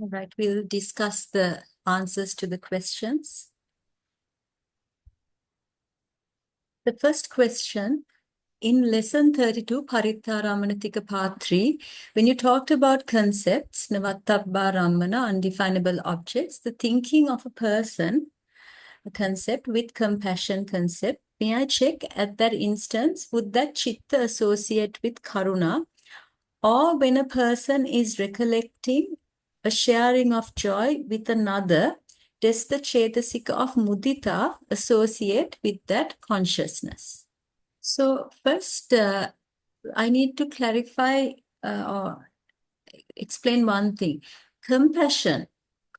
All right, we'll discuss the answers to the questions. The first question, in lesson 32, Parittārammaṇa Tika part 3, when you talked about concepts, navattabbārammaṇa, undefinable objects, the thinking of a person, a concept with compassion concept, may I check at that instance, would that citta associate with karunā? Or when a person is recollecting a sharing of joy with another, does the cetasika of muditā associate with that consciousness? So first, I need to clarify or explain one thing. Compassion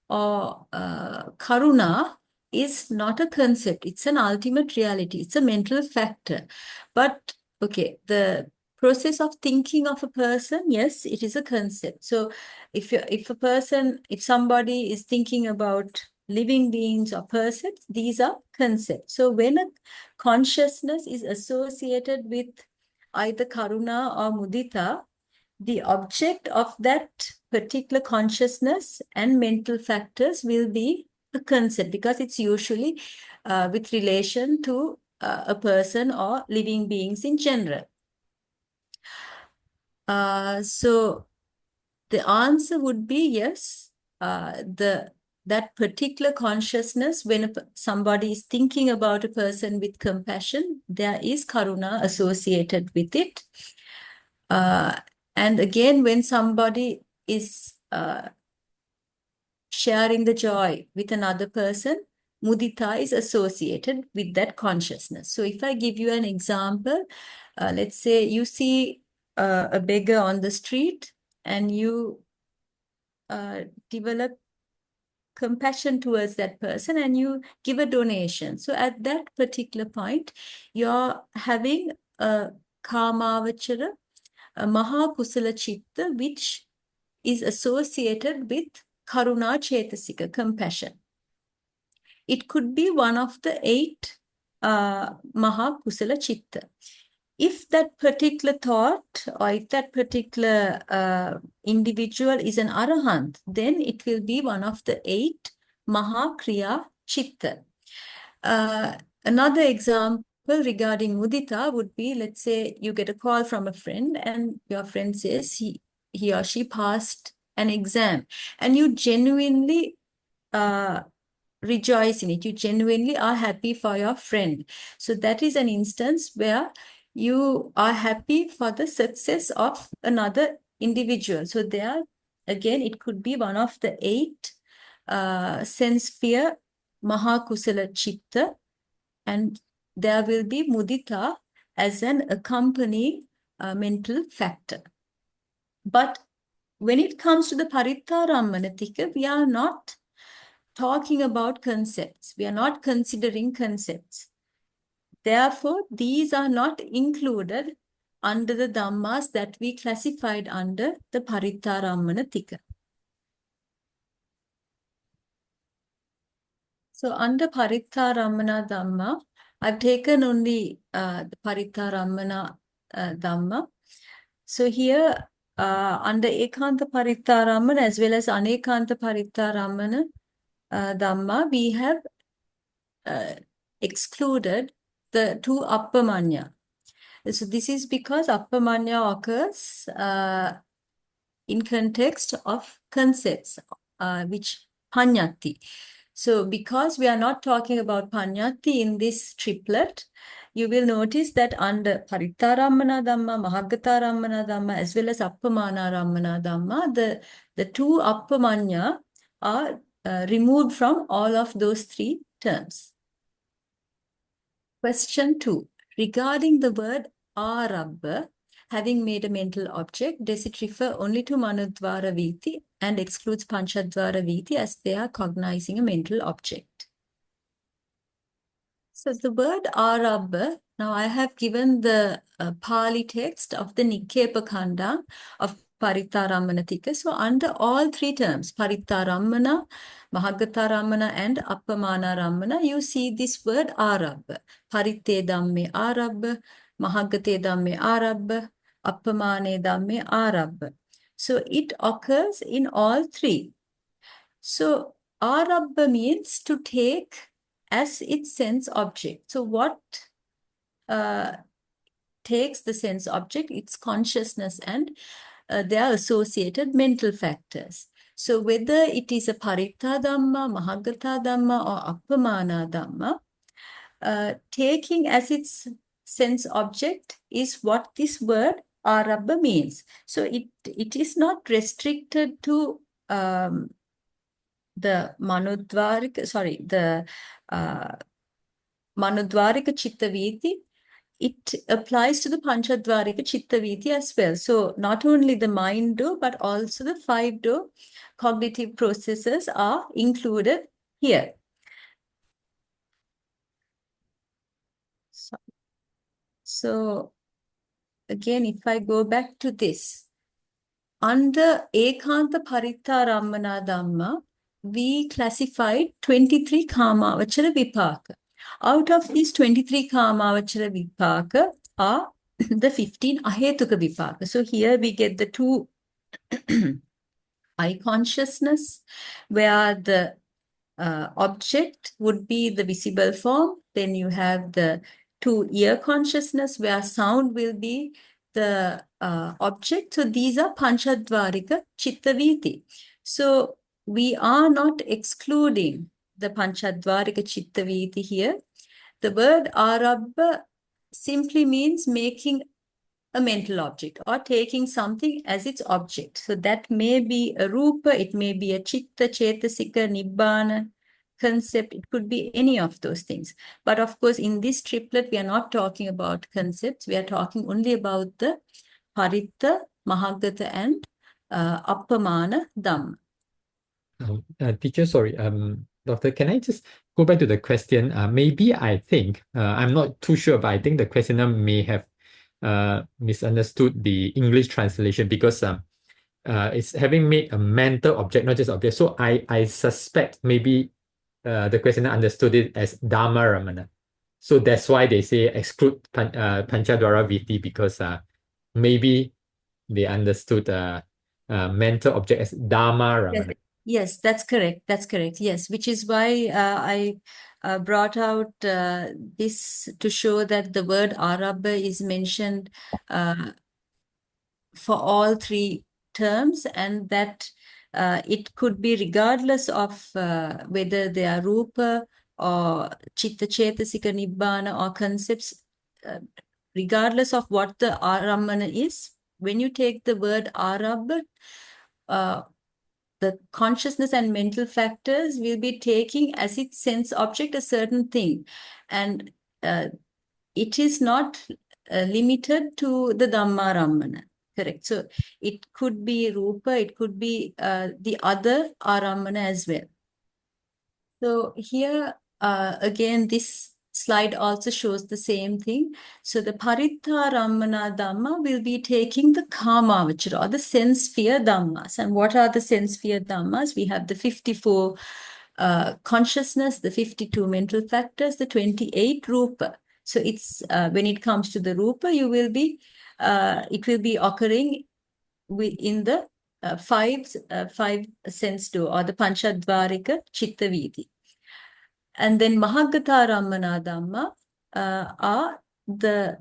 or karunā is not a concept. It's an ultimate reality. It's a mental factor. But, okay, the process of thinking of a person, yes, it is a concept. So if somebody is thinking about living beings or persons, these are concepts. So when a consciousness is associated with either karunā or muditā, the object of that particular consciousness and mental factors will be a concept, because it's usually with relation to a person or living beings in general. So the answer would be yes. That particular consciousness, when somebody is thinking about a person with compassion, there is karunā associated with it. And again, when somebody is sharing the joy with another person, muditā is associated with that consciousness. So if I give you an example, let's say you see a beggar on the street and you develop compassion towards that person and you give a donation. So at that particular point, you're having a kāmāvachara, a Mahā kusala citta, which is associated with karunā cetasika, compassion. It could be one of the 8 Mahā kusala citta. If that particular thought or if that particular individual is an arahant, then it will be one of the 8 Mahā kriya citta. Another example regarding muditā would be, let's say you get a call from a friend and your friend says he or she passed an exam and you genuinely rejoice in it. You genuinely are happy for your friend. So that is an instance where you are happy for the success of another individual. So there, again, it could be one of the 8 sense sphere Mahā kusala citta, and there will be muditā as an accompanying mental factor. But when it comes to the Parittārammaṇa Tika, we are not talking about concepts. We are not considering concepts. Therefore, these are not included under the dhammas that we classified under the Parittārammaṇa Tika. So under Parittārammaṇa Dhamma, I've taken only the Parittārammaṇa Dhamma. So here, under Ekanta Parittārammaṇa as well as Anekanta Parittārammaṇa Dhamma, we have excluded the 2 appamaññā. So this is because appamaññā occurs in context of concepts, which paññatti. So because we are not talking about paññatti in this triplet, you will notice that under Parittārammaṇa Dhamma, Mahāggatārammaṇa Dhamma, as well as Appamānārammaṇa Dhamma, the 2 appamaññā are removed from all of those 3 terms. Question 2. Regarding the word ārabbha, having made a mental object, does it refer only to manodvāra vīthi and excludes pancadvāra vīthi as they are cognizing a mental object? So the word ārabbha, now I have given the Pali text of the Nikkepa Khanda of Parittārammaṇa Tika. So under all 3 terms, Parittārammaṇa, Mahāggatārammaṇa and Appamānārammaṇa, you see this word ārabbha. Paritte dhamme ārabbha, Mahāggate dhamme ārabbha, Appamāne dhamme ārabbha. So it occurs in all 3. So ārabbha means to take as its sense object. So what takes the sense object? It's consciousness and their associated mental factors. So whether it is a parittārammaṇa, mahāggatā-dhamma, or appamāna-dhamma, taking as its sense object is what this word ārabbha means. So it is not restricted to the manodvārika, the manodvārika citta vīthi. It applies to the pancadvārika citta vīthi as well. So not only the mind do, but also the 5 do cognitive processes are included here. So again, if I go back to this, under ekanta parittārammaṇa dhamma, we classified 23 kāmavachara vipāka. Out of these 23 kāmavachara vipāka are the 15 ahetuka vipāka. So here we get the 2 eye consciousness, where the object would be the visible form. Then you have the 2 ear consciousness, where sound will be the object. So these are pancadvārika citta vīthi. So we are not excluding the pancadvārika citta vīthi here. The word ārabbha simply means making a mental object or taking something as its object. So that may be a rupa, it may be a citta, cetasika, nibbāna concept. It could be any of those things. But of course, in this triplet, we are not talking about concepts. We are talking only about the paritta, mahaggata, and appamāna dhamma. Teacher, sorry, Doctor, can I just go back to the question? Maybe I think, I'm not too sure, but I think the questioner may have misunderstood the English translation, because it's having made a mental object, not just object. So I suspect maybe the questioner understood it as dhamma-ramana. So that's why they say exclude pancadvāra vīthi, because maybe they understood mental object as dhamma-ramana. Yes, that's correct. That's correct. Yes, which is why I brought out this to show that the word ārabbha is mentioned for all 3 terms, and that it could be regardless of whether they are rupa or citta, cetasika, nibbāna, or concepts, regardless of what the ārammana is. When you take the word ārabbha, the consciousness and mental factors will be taking as its sense object a certain thing. And it is not limited to the Dhamma-rammana. Correct. So it could be rupa, it could be the other ārammana as well. So here, again, this slide also shows the same thing. So the Parittārammaṇa dhamma will be taking the kāmavachara, or the sense sphere dhammas. And what are the sense sphere dhammas? We have the 54 consciousness, the 52 mental factors, the 28 rupa. So it's when it comes to the rupa, you will be it will be occurring in the 5 sense do, or the pancadvārika citta vīthi. And then Mahāggatā-rammana dhamma are the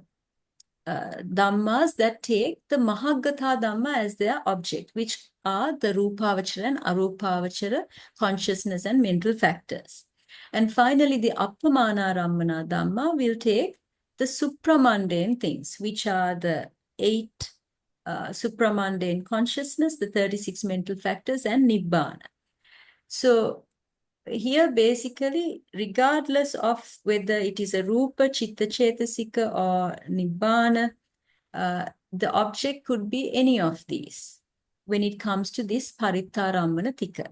dhammas that take the Mahāggatā dhamma as their object, which are the rupavachara and arupavachara consciousness and mental factors. And finally, the appamāna-rammana dhamma will take the supramundane things, which are the 8 supramundane consciousness, the 36 mental factors, and nibbāna. So here, basically, regardless of whether it is a rupa, citta, cetasika, or nibbāna, the object could be any of these when it comes to this Parittārammaṇa Tika.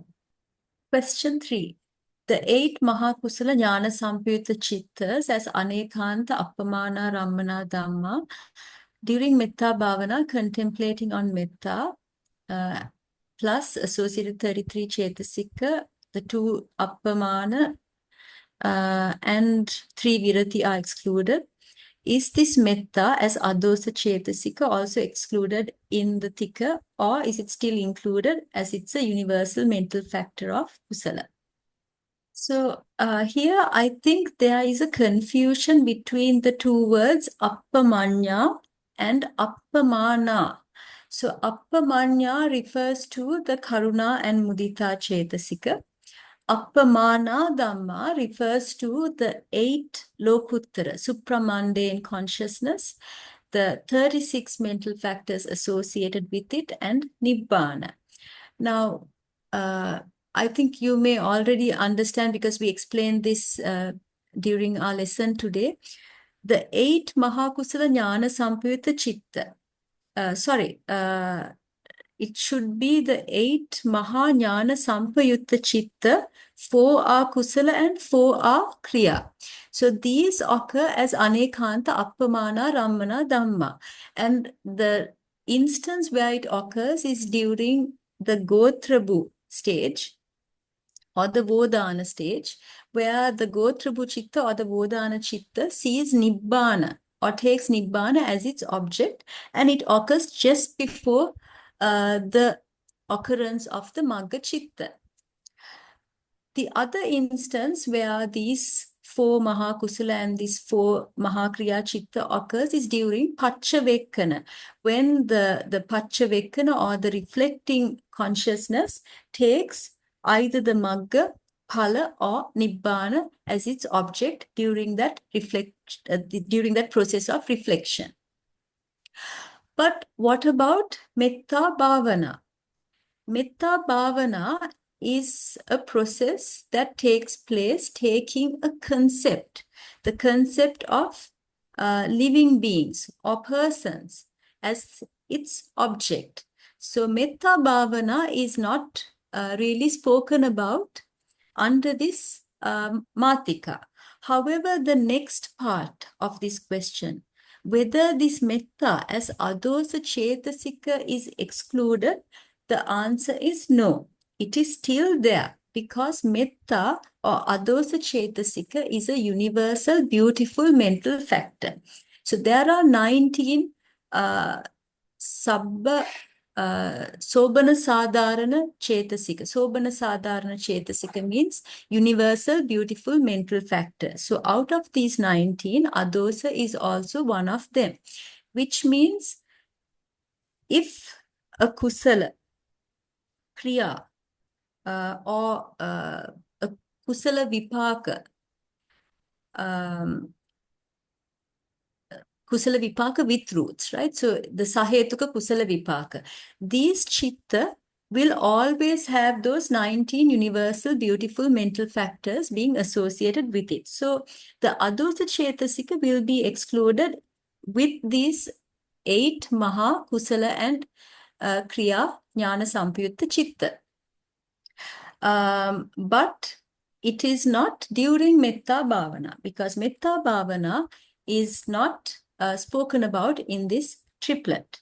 Question 3. The 8 Mahā-kusala ñāna sampayutta cittas as anekanta appamāna-rammana dhamma during metta bhavana, contemplating on metta, plus associated 33 cetasika, the 2 appamāna and 3 vīthi are excluded. Is this metta as adosa cetasika also excluded in the Tika, or is it still included as it's a universal mental factor of kusala? So here I think there is a confusion between the two words appamaññā and appamāna. So appamaññā refers to the karunā and muditā cetasika. Appamāna dhamma refers to the 8 lokuttara, supramundane consciousness, the 36 mental factors associated with it, and nibbana. Now, I think you may already understand because we explained this during our lesson today. The 8 Mahā kusala ñāna sampayutta citta. It should be the 8 Mahā ñāna sampayutta citta, 4 are kusala and 4 are kriya. So these occur as anekanta appamāna rammana dhamma. And the instance where it occurs is during the gotrabhu stage or the vodana stage, where the gotrabhu citta or the vodana citta sees nibbana or takes nibbana as its object, and it occurs just before the occurrence of the magga citta. The other instance where these 4 Mahā kusala and these 4 Mahā kriya citta occurs is during paccavakkana, when the paccavakkana or the reflecting consciousness takes either the magga, phala or nibbana as its object during that process of reflection. But what about metta bhavana? Metta bhavana is a process that takes place taking a concept, the concept of living beings or persons as its object. So metta bhavana is not really spoken about under this Mātikā. However, the next part of this question, whether this metta as adosa cetasika is excluded, the answer is no. It is still there because metta or adosa cetasika is a universal, beautiful mental factor. So there are 19 sobana sadharana cetasika. Sobana sadharana cetasika means universal, beautiful mental factor. So out of these 19, adosa is also one of them, which means if a kusala, kriya, or a kusala vipaka, kusala vipaka with roots, right? So the sahetuka kusala vipaka. These citta will always have those 19 universal, beautiful mental factors being associated with it. So the adosa cetasika will be excluded with these 8 Mahā kusala and kriya ñāna sampayutta citta. But it is not during metta bhavana, because metta bhavana is not spoken about in this triplet.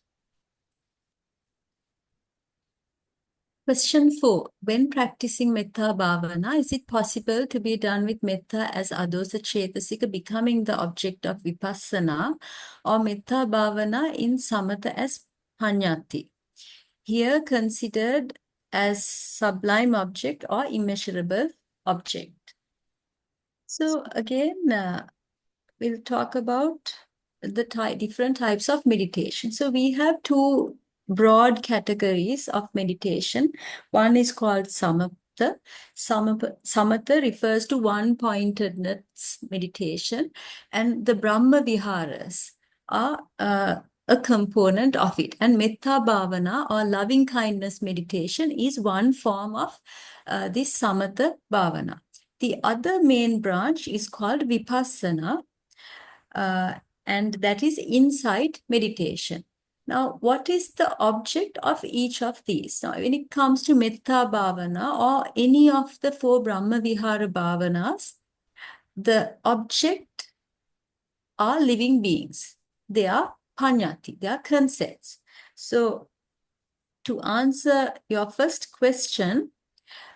Question 4. When practicing metta bhavana, is it possible to be done with metta as adosa cetasika becoming the object of vipassana, or metta bhavana in samatha as paññāti, here considered as sublime object or immeasurable object? So again, we'll talk about the different types of meditation. So we have 2 broad categories of meditation. One is called samatha. Samatha refers to one-pointedness meditation, and the Brahma Viharas are a component of it. And metta bhavana or loving kindness meditation is one form of this samatha bhavana. The other main branch is called vipassana, and that is insight meditation. Now, what is the object of each of these? Now, when it comes to metta bhavana or any of the 4 Brahma Vihara bhavanas, the object are living beings. They are paññāti, they are concepts. So, to answer your first question,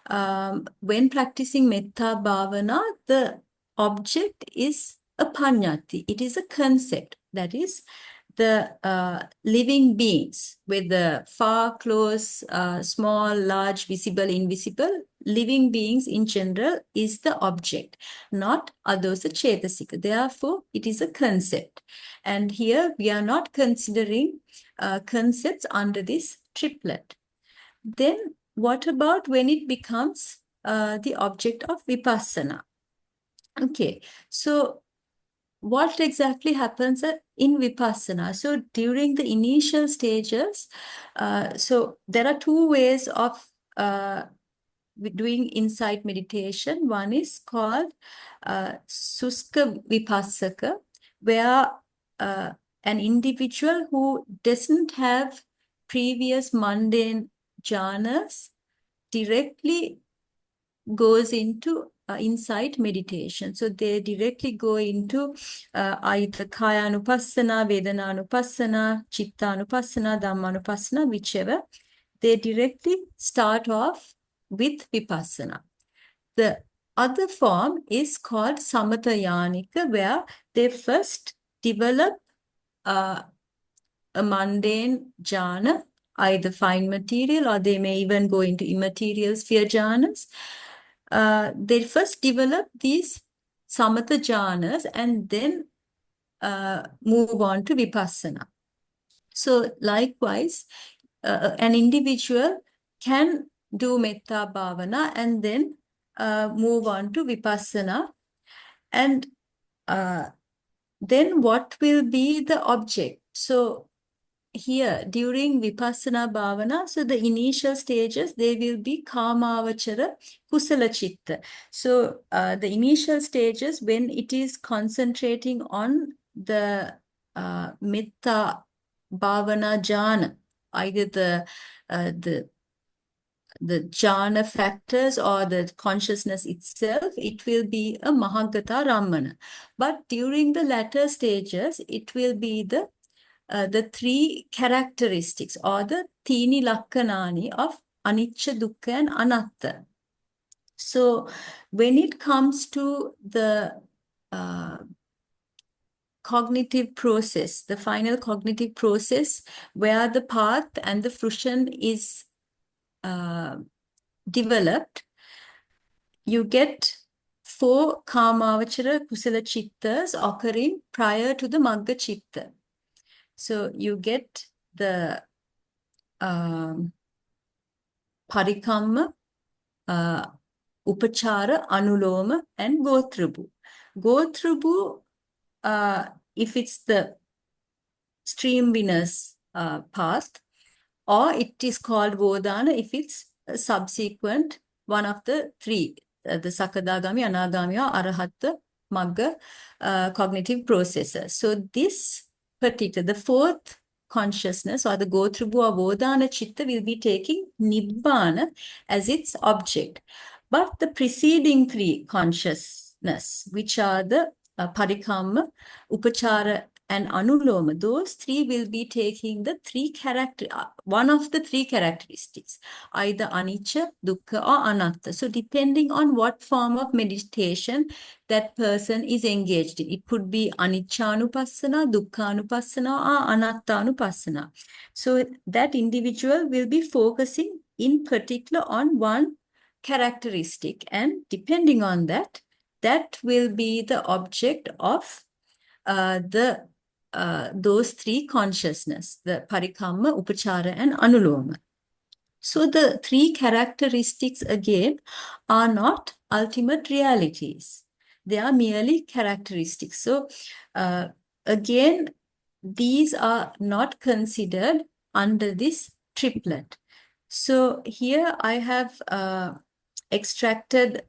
when practicing metta bhavana, the object is a paññatti. It is a concept, that is, the living beings, whether far, close, small, large, visible, invisible, living beings in general is the object, not others, the cetasika. Therefore, it is a concept. And here we are not considering concepts under this triplet. Then what about when it becomes the object of vipassana? Okay, so what exactly happens in vipassana? So during the initial stages, so there are two ways of doing insight meditation. One is called suska vipassaka, where an individual who doesn't have previous mundane jhanas directly goes into insight meditation. So they directly go into either kāyanupassana, vedananupassana, cittanupassana, dhammanupassana, whichever. They directly start off with vipassana. The other form is called samatayānika, where they first develop a mundane jhana, either fine material, or they may even go into immaterial sphere jhanas. They first develop these samatha jhanas and then move on to vipassana. So likewise, an individual can do metta bhavana and then move on to vipassana. And then what will be the object? So here during vipassana bhavana, so the initial stages, they will be kāmāvachara kusala citta. So the initial stages, when it is concentrating on the metta bhavana jhana, either the jhana factors or the consciousness itself, it will be a Mahāgata-rammana. But during the latter stages, it will be the three characteristics or the tini lakkanani of anicca, dukkha, and anatta. So when it comes to the cognitive process, the final cognitive process where the path and the fruition is developed, you get 4 kāmāvachara kusala cittas occurring prior to the magga citta. So you get the parikamma, upachara, anuloma, and gotrabhu. Gotrabhu, if it's the stream winner's path, or it is called vodana if it's a subsequent one of the 3, the sakadagami, anagami, or arahatta magga cognitive processes. So this particular, the 4th consciousness or the gotrabhu or vodana chitta will be taking nibbana as its object. But the preceding 3 consciousness, which are the parikamma, upachara, and anuloma, those 3 will be taking the one of the 3 characteristics, either anicca, dukkha, or anatta. So depending on what form of meditation that person is engaged in, it could be aniccanupassana, dukkhanupassana, or anattanupassana. So that individual will be focusing in particular on one characteristic, and depending on that, that will be the object of those 3 consciousness, the parikamma, upachara, and anuloma. So the 3 characteristics again are not ultimate realities. They are merely characteristics. So again, these are not considered under this triplet. So here I have extracted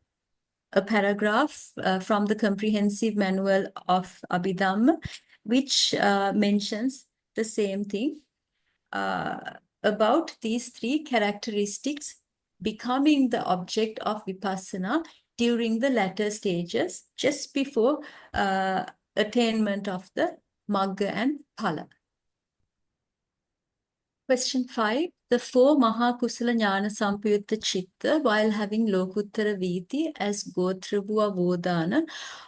a paragraph from the Comprehensive Manual of Abhidhamma, which mentions the same thing about these 3 characteristics becoming the object of vipassana during the latter stages, just before attainment of the magga and phala. Question 5. The four Mahā Kusala ñāna sampayutta citta, while having lokuttara vīthi as gotrabhuva vodana,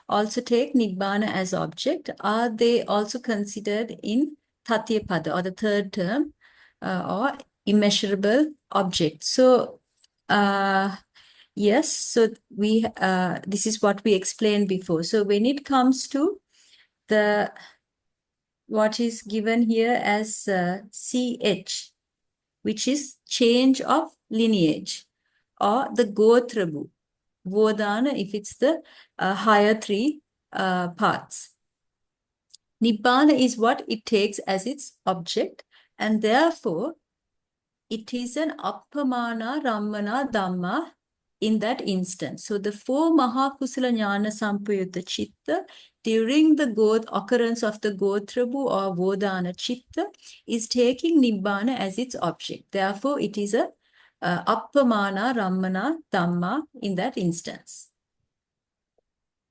also take nibbana as object. Are they also considered in tatyapada, or the third term, or immeasurable object? So, yes, so we this is what we explained before. So when it comes to the what is given here as CH, which is change of lineage, or the gotrabhu, vodana if it's the higher three parts. Nibbana is what it takes as its object, and therefore it is an ārabbha dhamma in that instance. So the four Mahā Kusala ñāna sampayutta citta, during the occurrence of the gotrabhu or vodana citta, is taking nibbana as its object. Therefore, it is a ārabbha dhamma in that instance.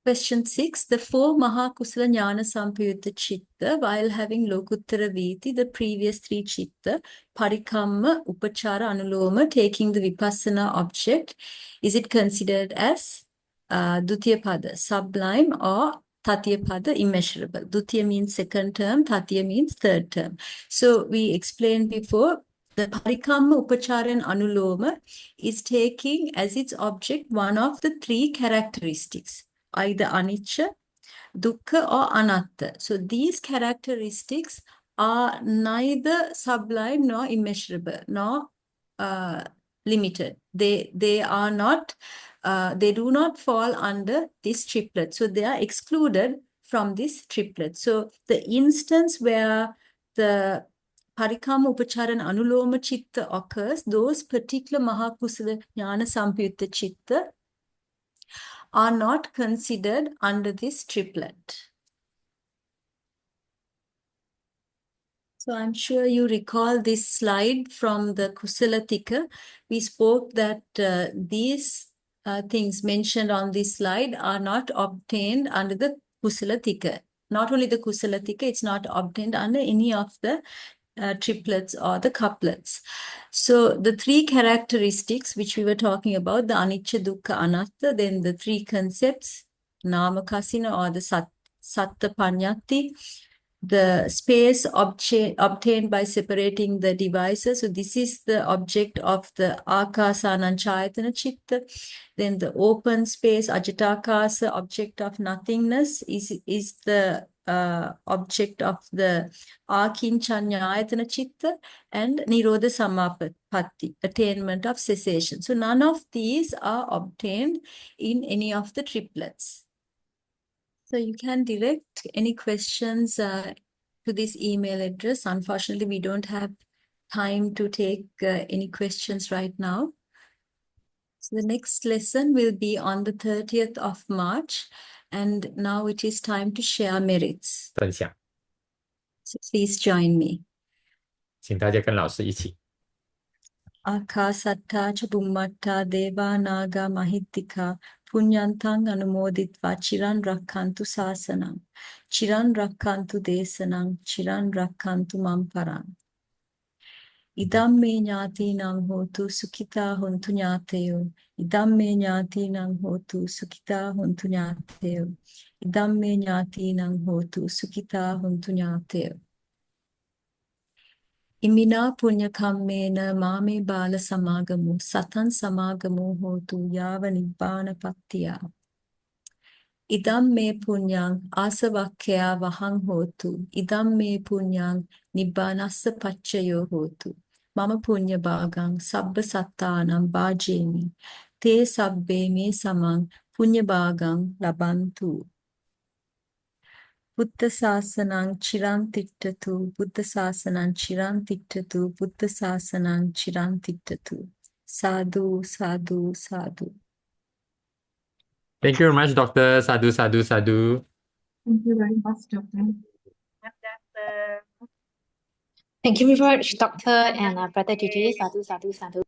Question 6. The four Mahā Kusala ñāna sampayutta citta, while having lokuttara vīthi, the previous three citta, parikamma, upachara, anuloma, taking the vipassana object, is it considered as dutiyapada, sublime, or tatyapada, immeasurable? Dutiya means second term, tatya means third term. So we explained before, the parikamma, upachara, and anuloma is taking as its object one of the three characteristics, either anicca, dukkha, or anatta. So these characteristics are neither sublime nor immeasurable nor limited. They are not. They do not fall under this triplet. So they are excluded from this triplet. So the instance where the parikamma, upachara, and anuloma citta occurs, those particular Mahā Kusala ñāna sampayutta citta are not considered under this triplet. So I'm sure you recall this slide from the Kusala Tika. We spoke that these things mentioned on this slide are not obtained under the Kusala Tika. Not only the Kusala Tika, it's not obtained under any of the triplets or the couplets. So the three characteristics which we were talking about, the anicca, dukkha, anatta, then the three concepts, namakasina or the satta paññatti, the space obtained by separating the devices. So this is the object of the ākāsa-aññāyatana citta. Then the open space, ajatākāsa, object of nothingness, is the object of the ākiñcaññāyatana citta, and nirodha samapatti, attainment of cessation. So none of these are obtained in any of the triplets. So you can direct any questions to this email address. Unfortunately, we don't have time to take any questions right now. So the next lesson will be on the 30th of March. And now it is time to share merits. 分享， So please join me. 请大家跟老师一起。 Ākāsattā ca bhummattā devā nāgā mahittikā puññantaṃ anumoditvā ciran rakkantu sāsanam, ciran rakkantu desanam, ciran rakkantu mam paraṃ. Idam me ñātīnaṃ hotu sukhitā hontu ñāteyo, idam me ñātīnaṃ hotu sukhitā hontu ñāteyo, idam me ñātīnaṃ hotu sukhitā hontu ñāteyo. Imina punya kammena mame bala samagamu satan samagamu hotu yava nibbana pattiya. Idam me punyang asavakkaya vahang hotu. Idam me punyang nibbanassa paccayo hotu. Mama punya bhagang sabba sattanam bhajemi. Te sabbe me samang punya bhagang labantu. Buddha sāsanang ciran tittatu, Buddha sāsanang ciran tittatu, Buddha sāsanang ciran tittatu. Sadhu, sadhu, sadhu. Thank you very much, Doctor. Sadhu, sadhu, sadhu. Thank you very much, Doctor. Thank you very much, Doctor and Brother Gigi. Sadhu, sadhu, sadhu.